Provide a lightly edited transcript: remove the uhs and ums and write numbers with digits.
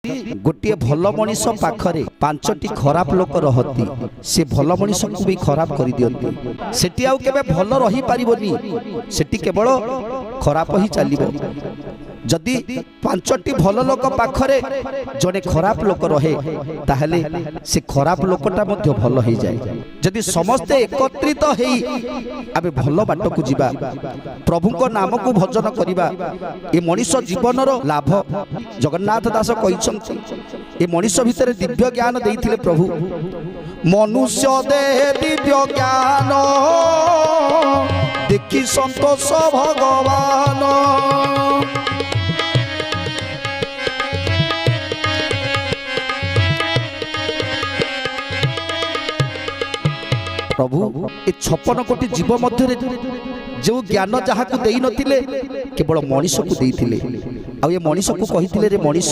गोटे भल मनीष पाखरे पांचटी खराब लोक रहती से भल मनीष को भी खराब कर दियंती सेठी आउ केबे भल रही पारिबनी सेठी केवल खराब ही चलिबो। जदि पांचटी भल लोक पाखरे जड़े खराब लोक रहे ताहले से खराब लोकटा मध्य भल हो जाए। जदि समस्ते एकत्रित हेई आबे भल बाट को जीवा प्रभु को नाम को भजन करिबा ए मनीष जीवन रो लाभ जगन्नाथ दास कहिसंती ए मनीष भितर दिव्य ज्ञान देइथिले प्रभु मनुष्य देह दिव्य ज्ञान देखि संतोष भगवान प्रभु ए 56 कोटी जीव मध्य जो ज्ञान जहाँ को देई नथिले केवल मनीष को देइथिले आ ये मनीष को कहिथिले रे मनीष